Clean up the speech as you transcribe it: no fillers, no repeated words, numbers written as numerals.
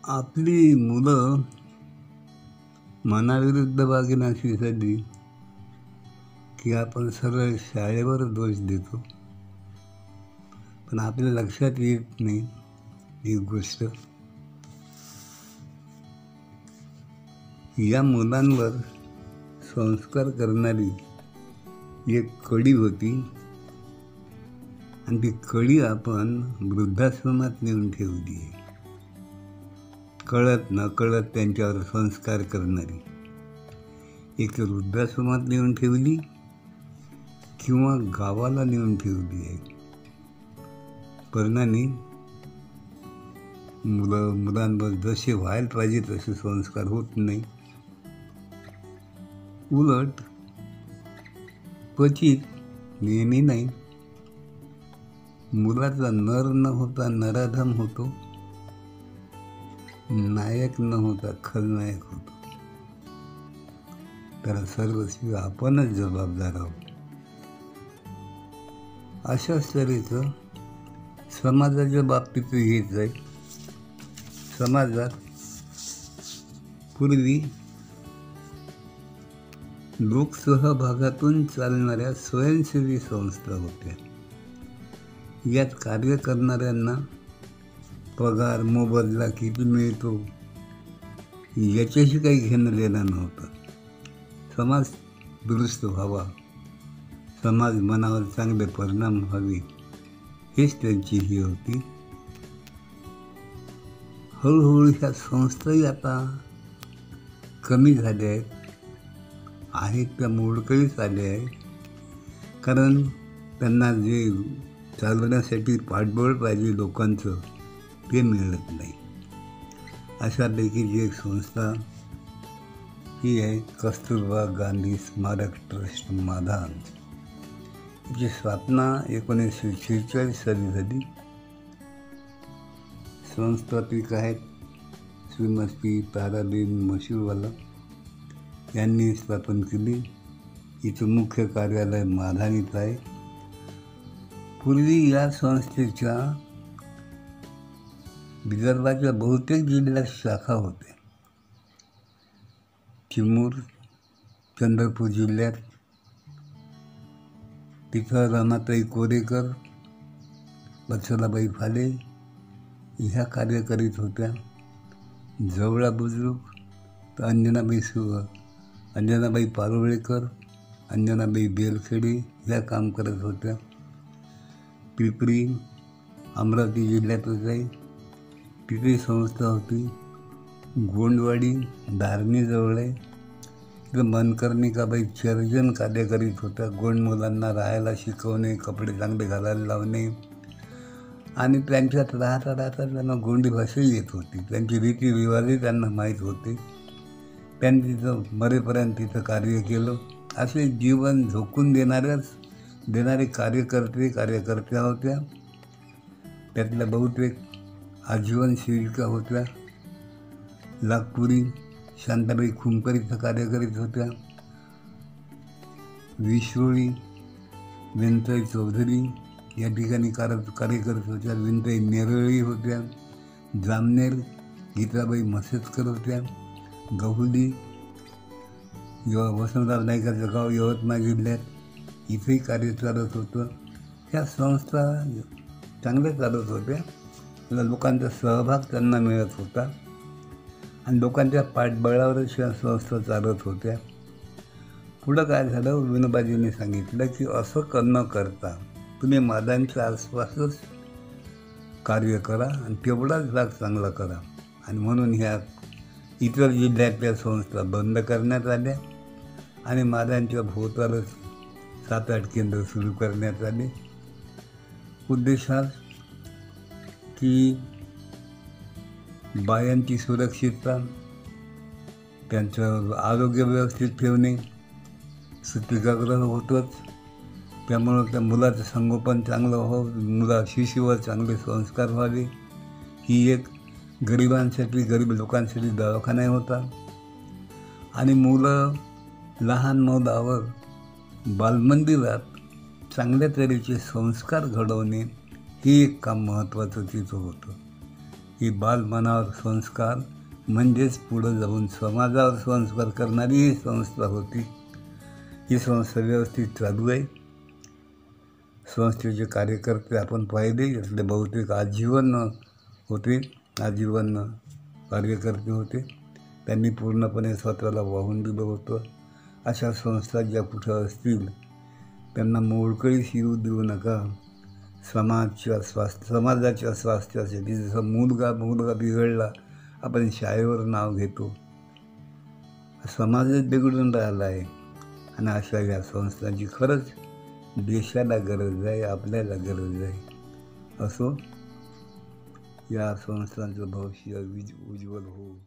आपली मुलं मनाविरुद्ध वागणं अशी झाली की आपण सरळ शाळेवर दोष देतो, पण आपल्या लक्षात येत नाही ही गोष्ट. या मुलांवर संस्कार करणारी एक कडी होती आणि ती कडी आपण वृद्धाश्रमात नेऊन ठेवली आहे. कळत नकळत त्यांच्यावर संस्कार करणारी एक वृद्धाश्रमात नेऊन ठेवली किंवा गावाला नेऊन ठेवली आहे. परिणामी मुलांवर जसे व्हायला पाहिजे तसे संस्कार होत नाही. उलट क्वचित, नेहमी नाही, मुलाचा नर न होता नराधम होतो, नायक न होता खलनायक होतो. त्याला सर्वस्वी आपणच जबाबदार आहोत. अशाच तऱ्हेचं समाजाच्या बाबतीत हेच आहे. समाजात पूर्वी लोकसहभागातून चालणाऱ्या स्वयंसेवी संस्था होत्या. यात कार्य करणाऱ्यांना पगार मोबदला किती मिळतो याच्याशी काही घेणं देणं नव्हतं. समाज दुरुस्त व्हावा, समाज मनावर चांगले परिणाम व्हावे, हेच त्यांची ही होती. हळूहळू ह्या संस्थाही आता कमी झाल्या आहेत त्या मोडकळीस आल्या आहेत. कारण त्यांना जे चालवण्यासाठी पाठबळ पाहिजे लोकांचं ते मिळत नाही. अशापैकीची एक संस्था ही आहे कस्तुरबा गांधी स्मारक ट्रस्ट माधान. हिची स्थापना 1946 साली झाली. संस्थापिका आहेत श्रीमती ताराबेन मशहूरवाला यांनी स्थापन केली. हिचं मुख्य कार्यालय माधान इथं आहे. पूर्वी या संस्थेच्या विदर्भाच्या बहुतेक जिल्ह्यात शाखा होत्या. चिमूर, चंद्रपूर जिल्ह्यात तिथं रमाताई कोरेकर, वत्सलाबाई फाले ह्या कार्य करीत होत्या. जवळा बुजुर्ग तर अंजनाबाई पारोळेकर, अंजनाबाई बेलखेडे ह्या काम करत होत्या. पिपरी अमरावती जिल्ह्यातच आहे, तिथे संस्था होती. गोंडवाडी धारणीजवळ आहे, तिथं मनकर्णिकाबाई चर्जन कार्य करीत होत्या. गोंड मुलांना राहायला शिकवणे, कपडे चांगले घालायला लावणे आणि त्यांच्यात राहता राहता त्यांना गोंडी भाषाही येत होती. त्यांची रीतिरिवाजही त्यांना माहीत होते. त्यांनी तिथं मरेपर्यंत तिथं कार्य केलं. असे जीवन झोकून देणारे कार्यकर्त्या होत्या. त्यातल्या बहुतेक आजीवन सेविका होत्या. नागपुरी शांताबाई खुमकर इथं कार्य करीत होत्या. विश्रोळी विनताई चौधरी या ठिकाणी कार्य करत होत्या. विनताई नेरळी होत्या. जामनेर गीताबाई म्हसेतकर होत्या. गहुली वसंतराव नाईकाचं गाव यवतमाळ जिल्ह्यात इथेही कार्य चालत होतं. ह्या संस्था चांगल्या चालत होत्या. लोकांचा सहभाग त्यांना मिळत होता आणि लोकांच्या पाठबळावरच ह्या संस्था चालत होत्या. पुढं काय झालं, विनोबाजींनी सांगितलं की असं न करता तुम्ही मादांच्या आसपासच कार्य करा आणि तेवढाच भाग चांगला करा. आणि म्हणून ह्या इतर जिल्ह्यातल्या संस्था बंद करण्यात आल्या आणि मादांच्या भोवतालच 7-8 केंद्र सुरू करण्यात आले. उद्देशात की बायांची सुरक्षितता, त्यांचं आरोग्य व्यवस्थित ठेवणे, सुतिकाग्रह होतोच, त्यामुळं त्या मुलाचं संगोपन चांगलं व्हावं, शिशूवर चांगले संस्कार व्हावे. ही एक गरीब लोकांसाठी दवाखाना होता. आणि मुलं लहान मुलावर बालमंदिरात चांगल्या तऱ्हेचे संस्कार घडवणे हे एक काम महत्त्वाचं तिथं होतं. ही बालमनावर संस्कार म्हणजेच पुढं जाऊन समाजावर संस्कार करणारी ही संस्था होती. ही संस्था व्यवस्थित चालू आहे. संस्थेचे कार्यकर्ते आपण पाहिले, यातले बहुतेक आजीवन कार्यकर्ते होते. त्यांनी पूर्णपणे स्वतःला वाहून दिलं होतं. अशा संस्था ज्या कुठं असतील त्यांना मोडकळीस येऊ देऊ नका. समाजाच्या स्वास्थ्यासाठी जसं मुलगा बिघडला आपण शाळेवर नाव घेतो, समाजच बिघडून राहिला आहे. आणि अशा या संस्थांची खरंच देशाला गरज आहे, आपल्याला गरज आहे. असो, या संस्थांचं भविष्य उज्ज्वल हो.